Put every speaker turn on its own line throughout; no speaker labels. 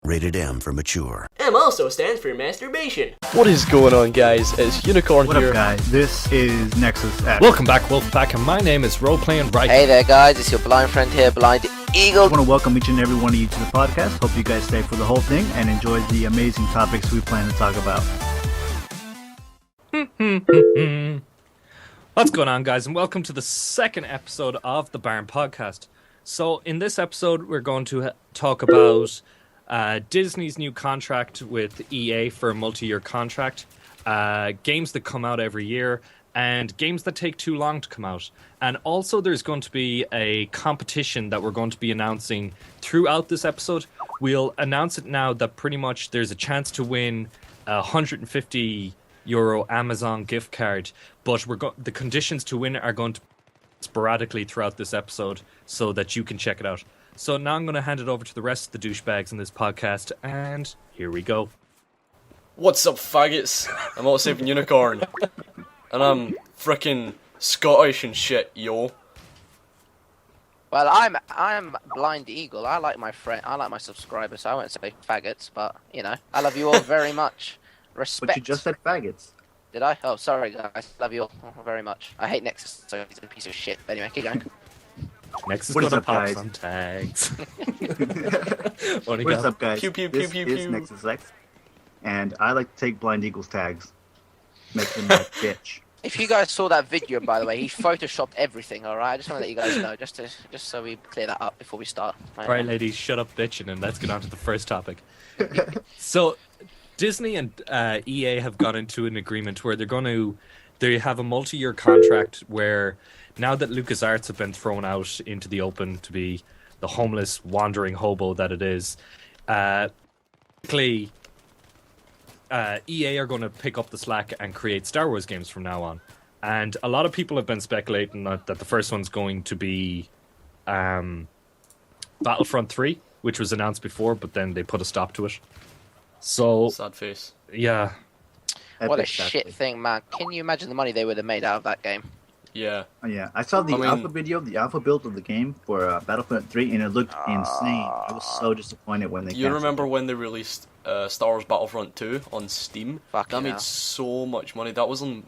Rated M for mature.
M also stands for masturbation.
What is going on, guys? It's Unicorn
here.
What
up, guys? This is NEXUS.
Welcome back, and my name is RoleplayingRykin.
Hey there, guys. It's your blind friend here, Blind Eagle.
I want to welcome each and every one of you to the podcast. Hope you guys stay for the whole thing and enjoy the amazing topics we plan to talk about.
What's going on, guys? And welcome to the second episode of the Barn Podcast. So, in this episode, we're going to talk about Disney's new contract with EA for a multi-year contract, games that come out every year, and games that take too long to come out. And also there's going to be a competition that we're going to be announcing throughout this episode. We'll announce it now that pretty much there's a chance to win a €150 Amazon gift card, but the conditions to win are going to be sporadically throughout this episode so that you can check it out. So now I'm going to hand it over to the rest of the douchebags in this podcast, and here we go.
What's up, faggots? I'm Autosaving Unicorn, and I'm frickin' Scottish and shit, yo.
Well, I'm Blind Eagle. I like my subscribers, so I won't say faggots, but you know, I love you all very much. Respect.
But you just said faggots.
Did I? Oh, sorry, guys. Love you all very much. I hate NEXUS, so he's a piece of shit. But anyway, keep going.
NEXUS
What is
gonna
up,
pop
guys?
some tags.
What is up, guys?
Pew, pew,
this
pew, pew,
is
pew.
NEXUS X, and I like to take Blind Eagle's tags. Make them like bitch.
If you guys saw that video, by the way, he photoshopped everything. All right, I just want to let you guys know, just so we clear that up before we start.
All right, ladies, shut up bitching, and let's get on to the first topic. So, Disney and EA have got into an agreement where they have a multi-year contract where now that LucasArts have been thrown out into the open to be the homeless, wandering hobo that it is, basically, EA are going to pick up the slack and create Star Wars games from now on. And a lot of people have been speculating that the first one's going to be Battlefront 3, which was announced before, but then they put a stop to it. So
Sad face.
Yeah.
What a
Epic,
shit thing, man. Can you imagine the money they would have made out of that game?
Yeah.
Oh, yeah, I saw the alpha video, the alpha build of the game for Battlefront 3, and it looked insane. I was so disappointed when they
You
canceled
remember
it.
when they released Star Wars Battlefront 2 on Steam?
Fucking
that made
hell.
so much money. That was on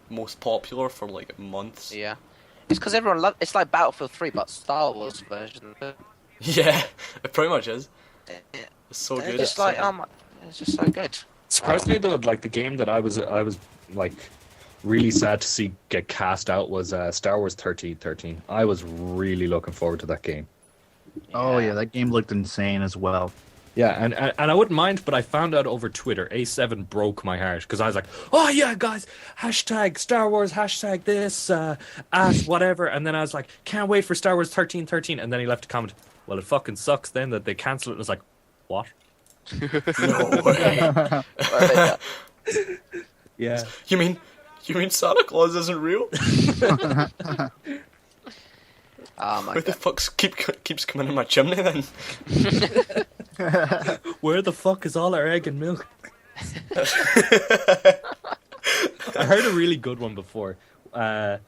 most popular for like months.
Yeah. It's because everyone loves. It's like Battlefield 3, but Star Wars version.
Yeah, it pretty much is. It's so good.
It's like, it's just so good.
Surprisingly, though, like the game that I was like really sad to see get cast out was Star Wars 1313. I was really looking forward to that game.
Oh yeah, that game looked insane as well.
Yeah, and I wouldn't mind, but I found out over Twitter, A7 broke my heart, because I was like, oh yeah, guys, hashtag Star Wars, hashtag this, whatever, and then I was like, can't wait for Star Wars 1313, and then he left a comment, well, it fucking sucks then that they cancel it, and I was like, what?
No way.
Yeah.
You mean Santa Claus isn't real?
Oh my
Where the
god.
fuck keeps coming in my chimney then?
Where the fuck is all our egg and milk? I heard a really good one before. The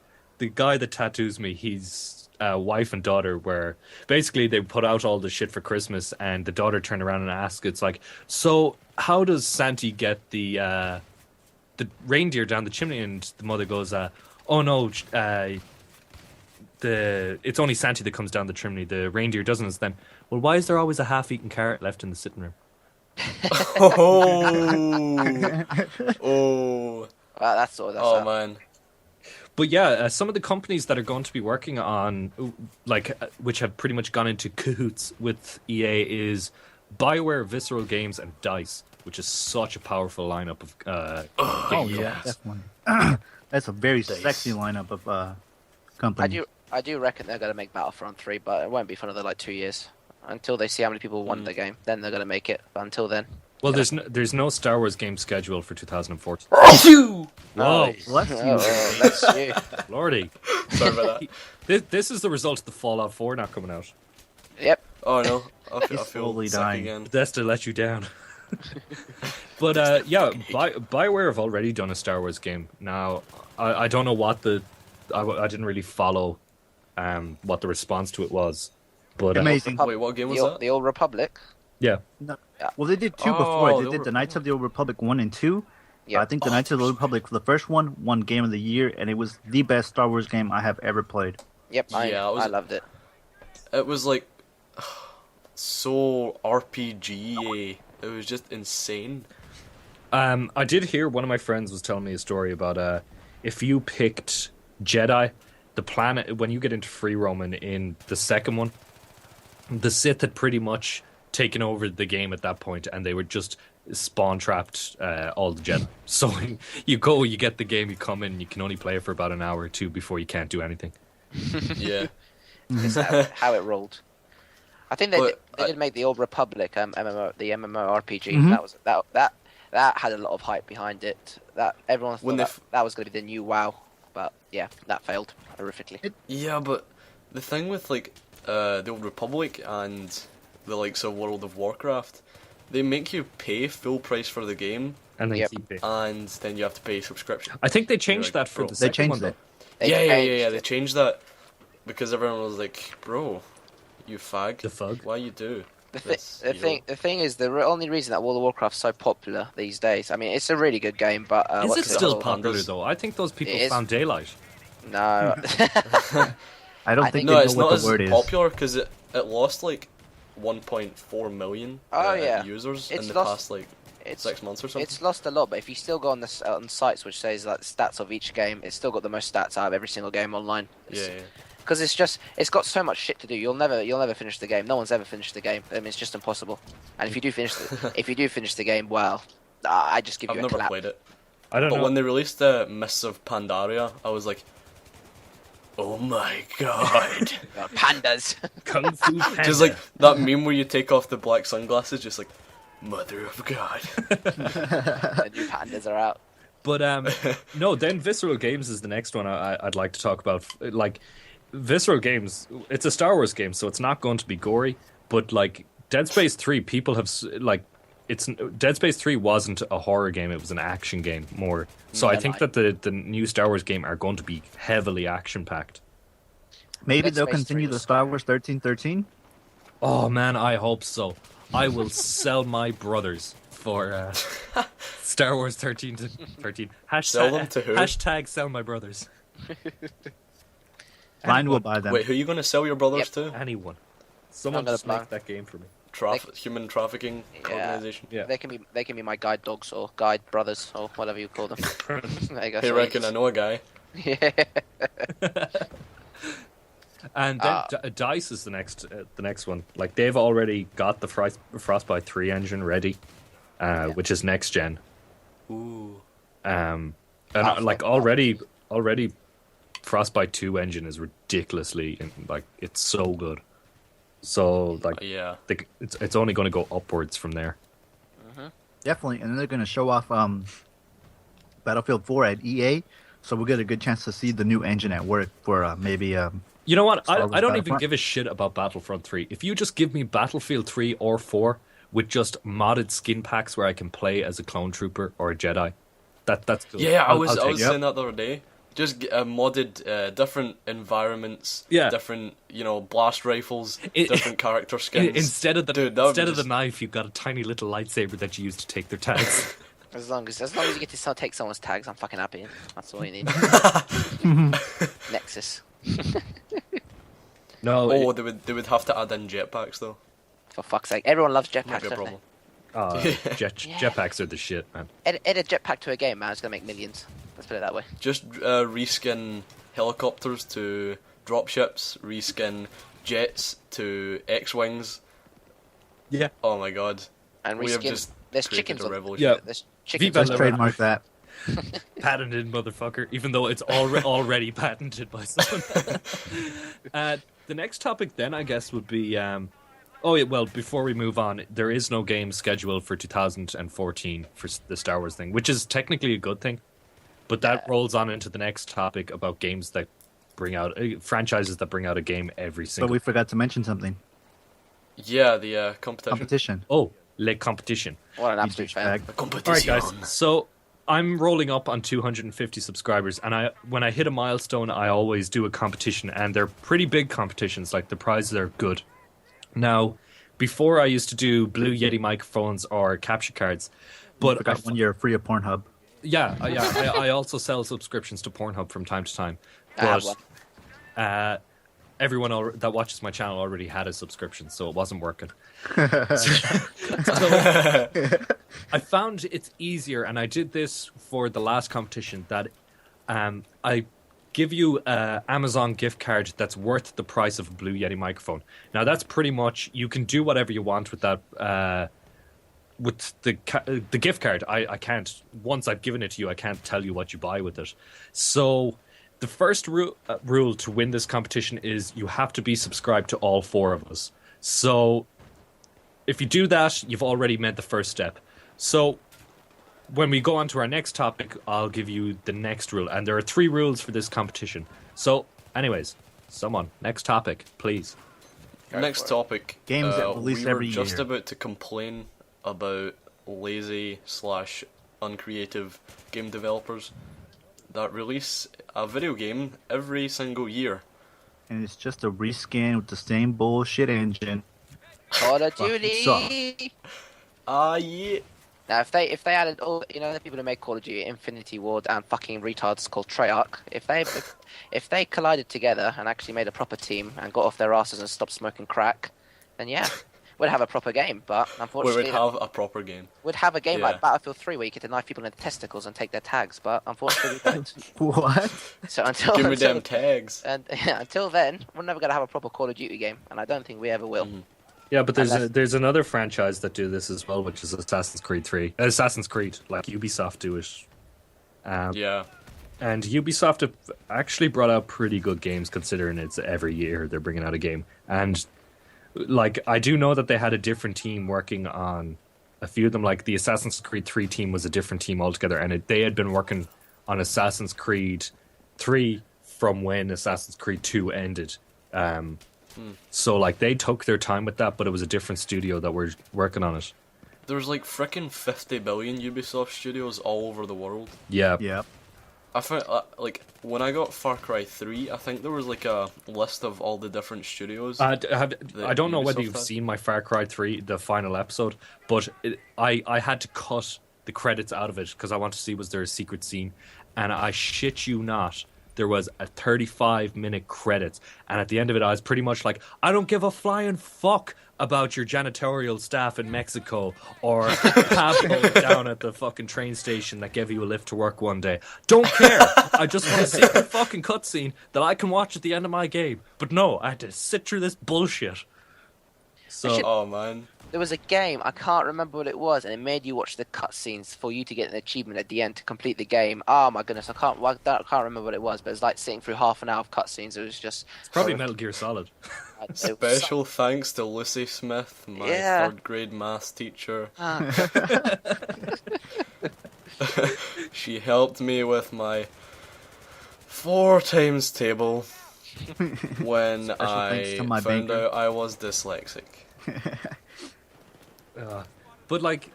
guy that tattoos me, his wife and daughter were basically they put out all the shit for Christmas, and the daughter turned around and asked, "It's like, so how does Santa get the reindeer down the chimney?" And the mother goes, "Oh no, it's only Santa that comes down the chimney. The reindeer doesn't." It's then, well, why is there always a half-eaten carrot left in the sitting room?
Oh,
Well, that's all. That's
oh
all.
man.
But yeah, some of the companies that are going to be working on, which have pretty much gone into cahoots with EA is Bioware, Visceral Games, and DICE, which is such a powerful lineup of
Oh yeah, definitely. That's a very sexy lineup of companies.
I do reckon they're gonna make Battlefront 3, but it won't be for another like 2 years until they see how many people want the game. Then they're gonna make it. But until then,
Well, there's no Star Wars game scheduled for 2014.
Phew!
Whoa,
Bless you.
that's you.
lordy!
Sorry about that.
This is the result of the Fallout 4 not coming out.
Yep.
Oh no, I
He's
feel
slowly
sick
dying.
again.
That's to let you down. But yeah, Bioware have already done a Star Wars game. Now, I don't know what I didn't really follow what the response to it was. But
Amazing.
Wait, what game was that?
The Old Republic.
Yeah.
No. Well, they did two before. They did the Knights of the Old Republic 1 and 2.
Yeah.
I think the Knights of the Old Republic, the first one, won Game of the Year, and it was the best Star Wars game I have ever played.
Yep, I
Yeah,
loved it.
It was like so RPG-y. It was just insane.
I did hear one of my friends was telling me a story about if you picked Jedi, the planet when you get into free roaming in the second one, the Sith had pretty much taken over the game at that point, and they were just spawn trapped all the Jedi. So you go, you get the game, you come in, you can only play it for about an hour or two before you can't do anything.
Yeah.
It's how it rolled. I think they did make the Old Republic MMO, the MMORPG.
Mhm.
That had a lot of hype behind it. That everyone
When
thought that was going to be the new WoW, but yeah, that failed horrifically.
Yeah, but the thing with like the Old Republic and the likes of World of Warcraft, they make you pay full price for the game,
And then
Yep.
keep it.
and then you have to pay subscription.
I think they changed
You're like,
that for
bro.
the
They
second one.
changed it.
They
Yeah.
changed
They
it.
changed that because everyone was like, "Bro, you fag,
The fug.
why you do?"
The
this, you know?
thing is, the only reason that World of Warcraft's so popular these days. I mean, it's a really good game, but
Is
what's
it still
called?
popular
Pandas?
though? I think those people
It is.
found daylight.
No.
I don't
I
think
think-
they
No,
know
it's
what
not
the
as
word is.
popular because it lost like 1.4 million
Oh, yeah.
users
It's
in the
lost-
past like
it's
6 months or something.
It's lost a lot, but if you still go on on sites which says like stats of each game, it's still got the most stats out of every single game online.
Yeah.
Because it's got so much shit to do. You'll never finish the game. No one's ever finished the game. I mean, it's just impossible. And if you do finish the game, well, I just give
I've
you a
never
clap.
played it.
I don't
But
know.
when they released Mists of Pandaria, I was like, oh my god.
God, pandas.
Kung Fu Panda.
Just like that meme where you take off the black sunglasses, just like, Mother of God.
The new pandas are out.
But no, then Visceral Games is the next one I'd like to talk about. Like, Visceral Games, it's a Star Wars game, so it's not going to be gory. But like Dead Space 3, people have Dead Space 3 wasn't a horror game; it was an action game more. So I think that the new Star Wars game are going to be heavily action packed.
Maybe
Dead
they'll
Space 3
continue the
was
Star Wars 1313.
Oh man, I hope so. I will sell my brothers for Star Wars 13 to 13. Hashtag,
Sell them to who?
Hashtag sell my brothers.
Blind will buy them.
Wait, who are you going to sell your brothers to?
Anyone. Someone
gonna
just make
buy.
that game for me.
Human trafficking
Yeah.
organization.
Yeah.
They can be my guide dogs or guide brothers or whatever you call them. There you go.
Hey, reckon I know a guy.
Yeah.
And then Dice is the next one. Like, they've already got the Frostbite 3 engine ready, which is next gen.
Ooh.
And like already Frostbite 2 engine is ridiculously like, it's so good. So like
Yeah.
it's only going to go upwards from there.
Definitely, and then they're going to show off Battlefield 4 at EA, so we'll get a good chance to see the new engine at work for maybe.
You know what?
Star Wars
I don't even
Battlefront.
give a shit about Battlefront 3. If you just give me Battlefield 3 or 4 with just modded skin packs where I can play as a clone trooper or a Jedi, that's good.
Yeah, I was
take it.
saying that the other day. Just modded different environments,
Yeah.
different blast rifles,
It-
different character skins.
Instead of the
Dude, that would
instead
be
of the
just-
knife, you've got a tiny little lightsaber that you use to take their tags.
As long as you get to take someone's tags, I'm fucking happy. That's all you need. Nexus,
No,
Oh, they would have to add in jetpacks though.
for fuck's sake. Everyone loves
Might
jetpacks,
be a
don't
problem.
jetpacks are the shit, man.
they? Add a jetpack to a game, man. It's gonna make millions. Let's put it that way.
Just reskin helicopters to dropships, reskin jets to X-wings.
Yeah.
Oh my god.
And
We have
reskin.
just
There's
created
chickens.
a revolution.
Yeah.
There's chickens.
Viva
on
la
the-
Trademark that.
Patented, motherfucker. Even though it's already patented by someone. The next topic then, I guess, would be. Oh yeah. Well, before we move on, there is no game scheduled for 2014 for the Star Wars thing, which is technically a good thing. But that rolls on into the next topic about games that bring out franchises that bring out a game every
But
single.
we forgot to mention something.
Yeah, the competition.
Competition.
Oh, Le Competition.
What an
You
absolute fan.
douchebag.
The
All right,
competition.
guys. So I'm rolling up on 250 subscribers, and when I hit a milestone, I always do a competition, and they're pretty big competitions. Like, the prizes are good. Now, before I used to do Blue Yeti microphones or capture cards, but
Forgot one year free of Pornhub.
I also sell subscriptions to Pornhub from time to time.
I have one.
But everyone that watches my channel already had a subscription, so it wasn't working. I found it's easier, and I did this for the last competition, that I give you an Amazon gift card that's worth the price of a Blue Yeti microphone. Now, that's pretty much, you can do whatever you want with that. With the gift card, I can't, once I've given it to you, I can't tell you what you buy with it. So the first rule to win this competition is you have to be subscribed to all 4 of us. So if you do that, you've already made the first step. So when we go on to our next topic, I'll give you the next rule. And there are 3 rules for this competition. So anyways, someone, next topic, please.
Next topic.
Games that release every
We were just
year.
about to complain about lazy/uncreative game developers that release a video game every single year.
And it's just a reskin with the same bullshit engine.
Call of
Fucking
Duty.
Yeah.
Now, if they added all, the people who make Call of Duty, Infinity Ward, and fucking retards called Treyarch, if they collided together and actually made a proper team and got off their asses and stopped smoking crack, then yeah, we'd have a proper game. But
We
unfortunately,
would have a proper game.
we'd have a game
Yeah.
like Battlefield 3 where you get to knife people in the testicles and take their tags. But unfortunately, we don't.
What?
So until
Give me
until,
them tags.
and until then, we're never gonna have a proper Call of Duty game, and I don't think we ever will.
Yeah, but
Unless-
there's another franchise that do this as well, which is Assassin's Creed 3. Assassin's Creed, like Ubisoft do it.
Yeah.
And Ubisoft have actually brought out pretty good games, considering it's every year they're bringing out a game. And like, I do know that they had a different team working on a few of them. Like the Assassin's Creed 3 team was a different team altogether, and they had been working on Assassin's Creed 3 from when Assassin's Creed 2 ended. So like they took their time with that, but it was a different studio that were working on it.
There's like frickin' 50 billion Ubisoft studios all over the world.
Yeah.
Yep.
I found, like, when I got Far Cry 3, I think there was like a list of all the different studios.
I don't know whether
Ubisoft
you've
had.
seen my Far Cry 3, the final episode, but I had to cut the credits out of it because I wanted to see was there a secret scene, and I shit you not, there was a 35-minute credits, and at the end of it I was pretty much like, I don't give a flying fuck about your janitorial staff in Mexico or Pablo down at the fucking train station that gave you a lift to work one day. Don't care. I just want to see the fucking cutscene that I can watch at the end of my game. But no, I had to sit through this bullshit. So
Oh man.
There was a game, I can't remember what it was, and it made you watch the cutscenes for you to get an achievement at the end to complete the game. Oh my goodness, I can't remember what it was, but it's like sitting through half an hour of cutscenes. It was just
it's probably Metal Gear Solid.
it was
Special thanks to Lucy Smith, my
Yeah.
3rd grade maths teacher. She helped me with my 4 times table when
Special thanks
I
to my
found
banker.
out I was dyslexic.
But like,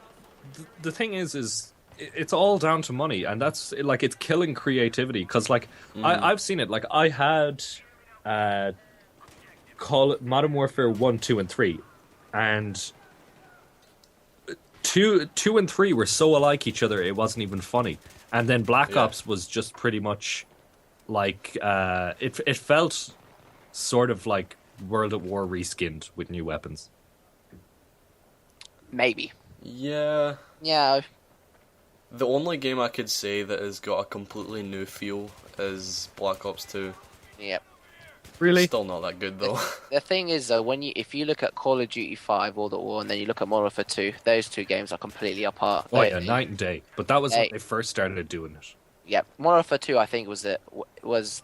the thing is it's all down to money, and that's like it's killing creativity. Because like I've seen it. Like I had Modern Warfare 1, 2, and 3, and two and 3 were so alike each other it wasn't even funny. And then Black
Yeah.
Ops was just pretty much like it felt sort of like World at War reskinned with new weapons.
maybe.
Yeah.
Yeah,
The only game I could say that has got a completely new feel is Black Ops 2.
yep.
Really?
Still not that good though.
The thing is though, if you look at Call of Duty 5 World at War, and then you look at Modern Warfare 2, those two games are completely apart.
Oh yeah, night and day. But that was
Hey.
when they first started doing it.
Yep, Modern Warfare 2 I think was the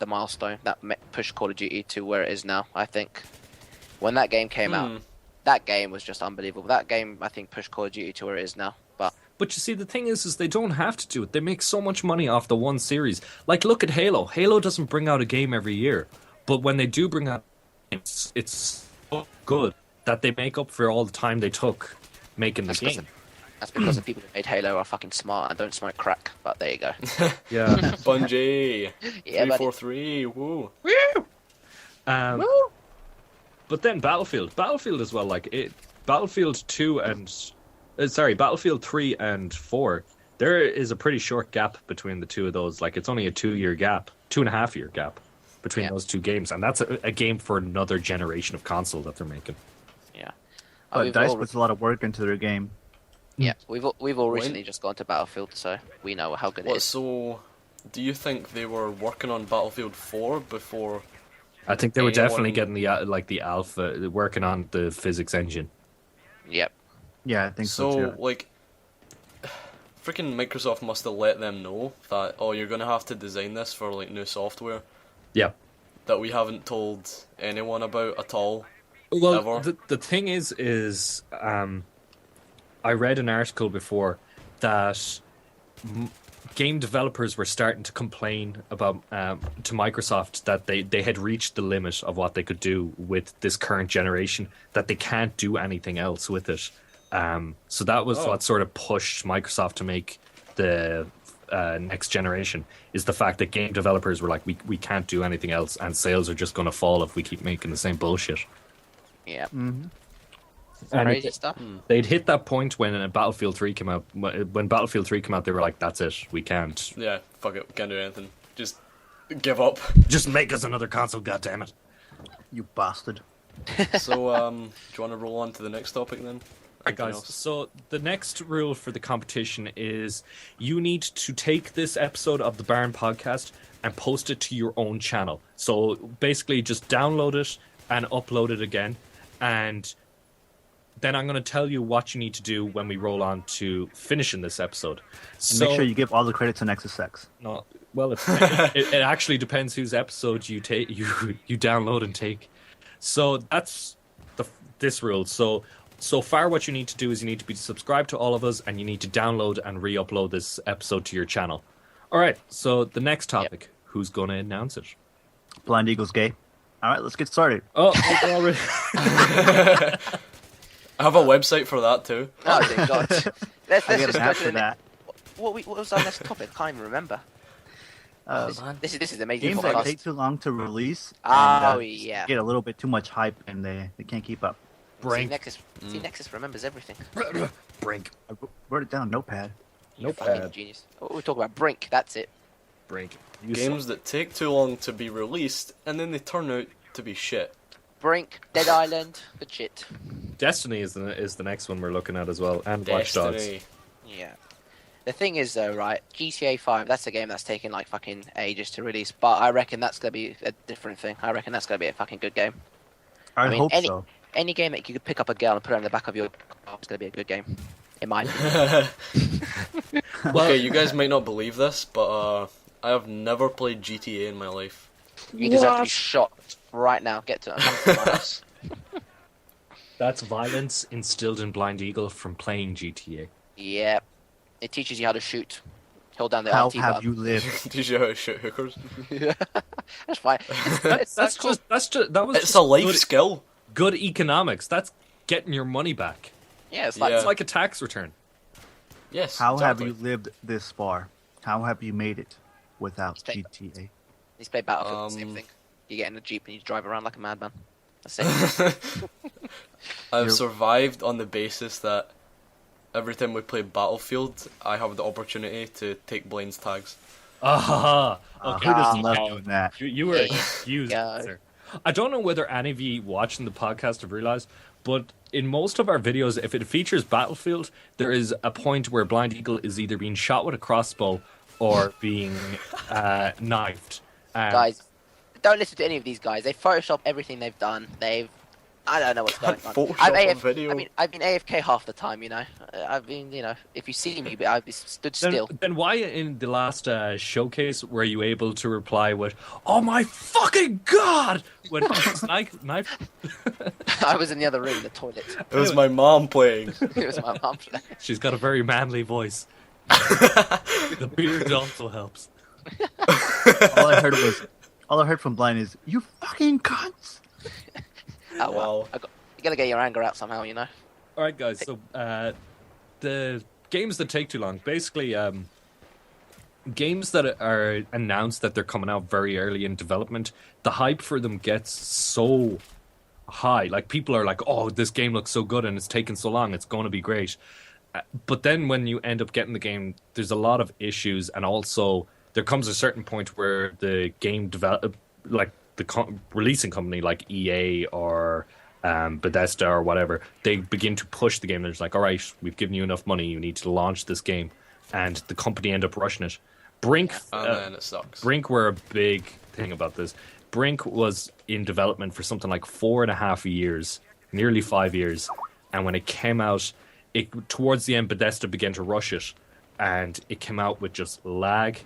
milestone that pushed Call of Duty to where it is now. I think when that game came out, that game was just unbelievable. That game I think pushed Call of Duty to where it is now.
But you see, the thing is they don't have to do it. They make so much money off the one series. Like, look at Halo. Halo doesn't bring out a game every year. But when they do bring out it's so good that they make up for all the time they took making the game.
That's because the people who made Halo are fucking smart and don't smoke crack. But there you go.
Yeah.
Bungie!
Yeah, buddy.
343, woo!
But then Battlefield as well. Like Battlefield 2 and Battlefield 3 and 4, there is a pretty short gap between the two of those. Like, it's only a 2-year gap, 2.5-year gap between those two games, and that's a game for another generation of console that they're making.
Yeah.
But DICE puts a lot of work into their game.
Yeah, we've all recently just gone to Battlefield, so we know how good it is.
So, do you think they were working on Battlefield 4 before?
I think they were definitely getting the alpha, working on the physics engine.
Yep.
Yeah, I think so too.
Like, freaking Microsoft must have let them know that, oh, you're gonna have to design this for like new software.
Yeah.
That we haven't told anyone about at all.
Well,
ever.
the thing is, I read an article before that game developers were starting to complain about to Microsoft that they had reached the limit of what they could do with this current generation, that they can't do anything else with it. So that was what sort of pushed Microsoft to make the next generation, is the fact that game developers were like, we can't do anything else, and sales are just going to fall if we keep making the same bullshit.
Yeah.
Mm-hmm.
Crazy stuff.
They'd hit that point when Battlefield 3 came out. When Battlefield 3 came out, they were like, that's it, we can't.
Yeah, fuck it, we can't do anything. Just give up.
Just make us another console, goddammit.
You bastard.
So, do you want to roll on to the next topic then?
Right, guys, so the next rule for the competition is you need to take this episode of the Baron podcast and post it to your own channel. So basically just download it and upload it again, and then I'm going to tell you what you need to do when we roll on to finishing this episode. So,
make sure you give all the credit to NEXUS.
No, well, it actually depends whose episode you take, you download and take. So that's this rule. So far, what you need to do is you need to be subscribed to all of us, and you need to download and re-upload this episode to your channel. All right. So the next topic, who's going to announce it?
Blind Eagle's gay. All right, let's get started.
Oh, we're already.
I have a website for that too.
Oh dear God. Let's just go to the
that.
What was our next topic? I can't even remember. This is amazing.
Games
podcast.
that take too long to release.
Oh,
and,
yeah.
Get a little bit too much hype, and they can't keep up.
Brink.
Nexus remembers everything.
Brink.
I wrote it down, notepad.
Fucking genius. Oh, we talk about Brink. That's it.
Brink.
Games that take too long to be released, and then they turn out to be shit.
Brink, Dead Island, good shit.
Destiny is the next one we're looking at as well, and Watch Dogs.
Destiny.
Yeah. The thing is, though, right? GTA 5, that's a game that's taken like fucking ages to release, but I reckon that's gonna be a different thing. I reckon that's gonna be a fucking good game.
I
mean,
hope so.
Any game that you could pick up a girl and put her in the back of your car is gonna be a good game. In my opinion.
Okay, you guys might not believe this, but I have never played GTA in my life.
You deserve to be shot right now. Come to my house.
That's violence instilled in Blind Eagle from playing GTA.
Yeah. It teaches you how to shoot. Hold down the
How
RT
have
button.
you lived?
Teach you how to shoot hookers.
That's fine.
It's a life skill.
Good economics. That's getting your money back.
Yeah, it's
Yeah.
It's like a tax return.
Yes.
How have
exactly.
you lived this far? How have you made it without
Stay-
GTA?
You play Battlefield, same thing. You get in a Jeep and you drive around like a madman. That's it.
I've survived on the basis that every time we play Battlefield, I have the opportunity to take Blaine's tags.
Ah, okay.
Who doesn't love doing that?
You were excused,
Yeah.
sir. I don't know whether any of you watching the podcast have realized, but in most of our videos, if it features Battlefield, there is a point where Blind Eagle is either being shot with a crossbow or being knifed.
Guys, don't listen to any of these guys. They Photoshop everything they've done. I don't know what's going on.
Photoshop on video.
I've been AFK half the time, you know. I've been, if you see me, I've been stood still.
Then why in the last showcase were you able to reply with, "Oh my fucking god!" when knife?
I was in the other room, in the toilet.
It was my mom playing.
It was my mum.
She's got a very manly voice. The beard also helps.
All I heard from Blind is, "You fucking cunts."
Oh, well.
Wow.
You gotta get your anger out somehow, you know.
All right, guys. So the games that take too long, basically, games that are announced that they're coming out very early in development, the hype for them gets so high. Like people are like, "Oh, this game looks so good and it's taken so long. It's going to be great." But then when you end up getting the game, there's a lot of issues, and also there comes a certain point where the game like the releasing company, like EA or Bethesda or whatever, they begin to push the game. They're just like, "All right, we've given you enough money. You need to launch this game," and the company end up rushing it. Brink,
and then it sucks.
Brink were a big thing about this. Brink was in development for something like 4.5 years, nearly 5 years, and when it came out, towards the end, Bethesda began to rush it, and it came out with just lag,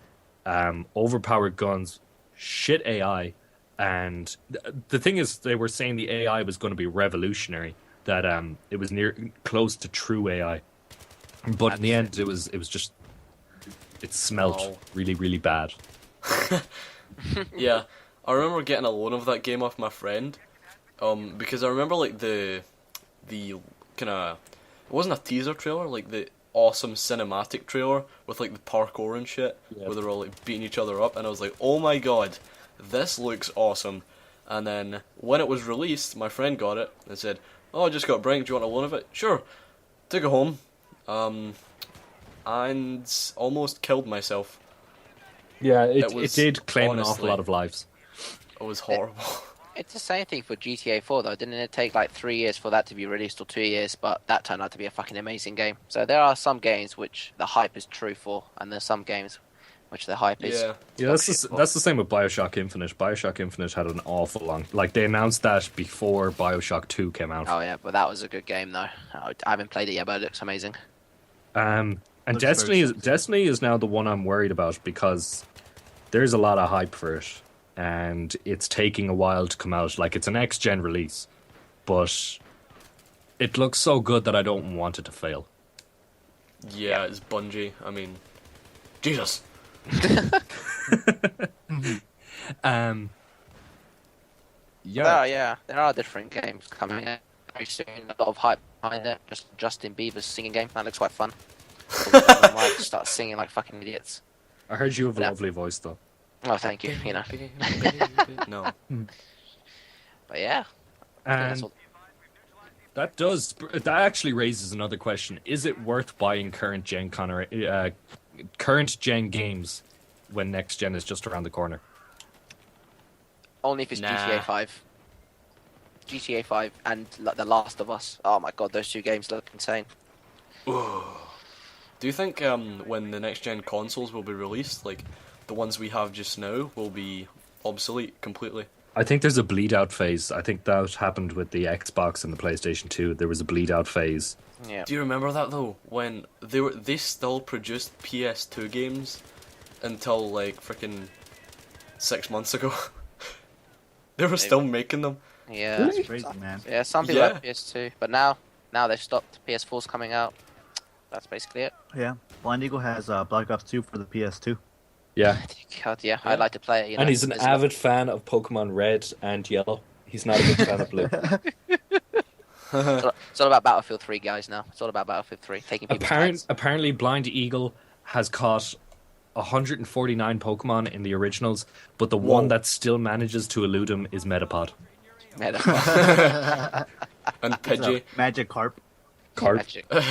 overpowered guns, shit AI, and the thing is, they were saying the AI was going to be revolutionary, that it was close to true AI, but in the end, it was just, it smelt really, really bad.
Yeah, I remember getting a loan of that game off my friend, because I remember like the kind of, it wasn't a teaser trailer, like the awesome cinematic trailer with like the parkour and shit, where they were all like beating each other up, and I was like, oh my god, this looks awesome. And then when it was released, my friend got it and said, oh, I just got Brink, do you want a loan of it? Sure. Took it home, and almost killed myself.
Yeah, it did claim an awful lot of lives.
It was horrible.
It's the same thing for GTA 4 though. Didn't it take like 3 years for that to be released, or 2 years? But that turned out to be a fucking amazing game. So there are some games which the hype is true for, and there's some games which the hype is.
Yeah, that's the same with Bioshock Infinite. Bioshock Infinite had an awful long, like they announced that before Bioshock 2 came out.
Oh yeah, but that was a good game though. I haven't played it yet, but it looks amazing.
And Destiny is now the one I'm worried about, because there's a lot of hype for it, and it's taking a while to come out. Like, it's an next-gen release, but it looks so good that I don't want it to fail.
Yeah, it's Bungie. I mean, Jesus.
Yeah, there are different games coming out very soon. A lot of hype behind it. Just Justin Bieber's singing game. That looks quite fun. I might start singing like fucking idiots.
I heard you have a lovely voice, though.
Oh, thank you. You know.
No.
But yeah.
And that actually raises another question: is it worth buying current gen games when next gen is just around the corner?
Only if it's GTA 5. GTA 5 and The Last of Us. Oh my god, those two games look insane.
Do you think when the next gen consoles will be released, like the ones we have just now, will be obsolete completely?
I think there's a bleed out phase. I think that happened with the Xbox and the PlayStation 2. There was a bleed out phase.
Yeah.
Do you remember that though? When they still produced PS2 games until like freaking 6 months ago. They were still making them.
Yeah.
That's crazy, man.
Yeah, some people have PS2, but now they've stopped. PS4's coming out. That's basically it.
Yeah, Blind Eagle has Black Ops 2 for the PS2.
Yeah.
God, yeah, I'd like to play it. You know,
And he's an avid fan of Pokemon Red and Yellow. He's not a big fan of Blue.
It's all about Battlefield 3, guys, now. It's all about Battlefield 3, taking people's heads.
Apparently, Blind Eagle has caught 149 Pokemon in the originals, but the one that still manages to elude him is Metapod.
Metapod.
And Pidgey.
Magic Carp.
Magic. I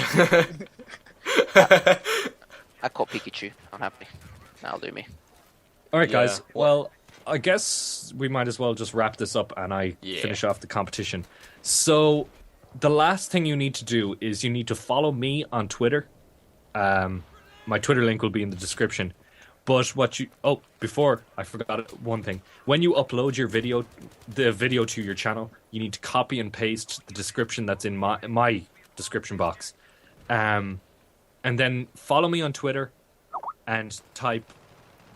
caught Pikachu. I'm happy. That'll do me.
Alright, guys. Well, I guess we might as well just wrap this up and finish off the competition. So, the last thing you need to do is you need to follow me on Twitter. My Twitter link will be in the description. But before I forgot one thing. When you upload the video to your channel, you need to copy and paste the description that's in my description box. And then follow me on Twitter and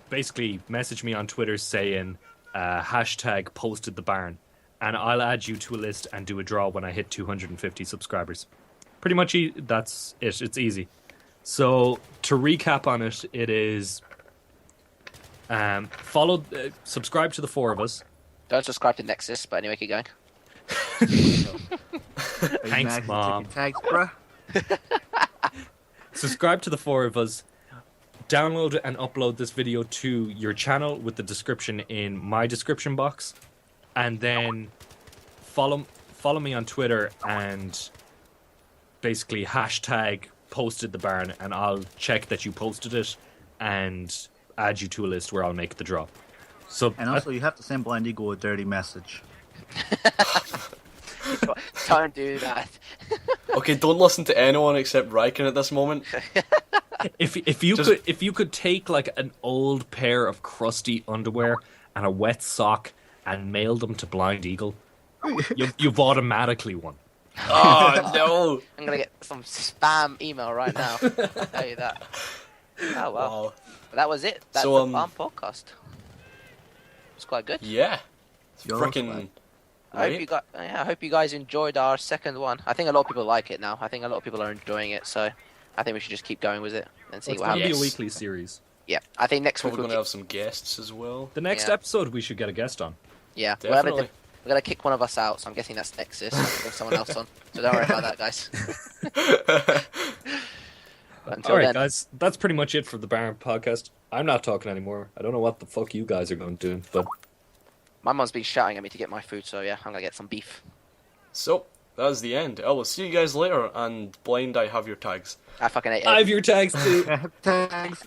basically message me on Twitter saying hashtag posted the barn, and I'll add you to a list and do a draw when I hit 250 subscribers. Pretty much that's it. It's easy. So to recap on it, it is subscribe to the four of us.
Don't subscribe to Nexus, but anyway, keep going.
Thanks, Mom.
Tags, bruh.
Subscribe to the four of us. Download and upload this video to your channel with the description in my description box, and then follow follow me on Twitter and basically hashtag posted the barn, and I'll check that you posted it and add you to a list where I'll make the drop. So
And also, you have to send Blind Eagle a dirty message.
Don't do that.
Okay, don't listen to anyone except Rykin at this moment.
if you could take like an old pair of crusty underwear and a wet sock and mail them to Blind Eagle, you've automatically won.
Oh no!
I'm gonna get some spam email right now. I'll tell you that. Oh well.
Wow.
That was it. That's
So,
the farm podcast. It's quite good.
Yeah. It's
Yo,
freaking.
I hope you guys enjoyed our second one. I think a lot of people like it now. I think a lot of people are enjoying it, so I think we should just keep going with it and see
It's
what
going to
happens.
be a
Yes.
weekly series.
Yeah, I think next week
Probably
we'll
going to have some guests as well.
The next
Yeah.
episode, we should get a guest on.
yeah,
Definitely.
we're gonna kick one of us out, so I'm guessing that's NEXUS. And bring someone else on, so don't worry about that, guys. But until
All right,
then,
guys, that's pretty much it for the Baron podcast. I'm not talking anymore. I don't know what the fuck you guys are going to do, but
my mum's been shouting at me to get my food, so yeah, I'm gonna get some beef.
So, that is the end. I will see you guys later, and Blind, I have your tags.
I fucking ate it.
I have your tags too.
Thanks.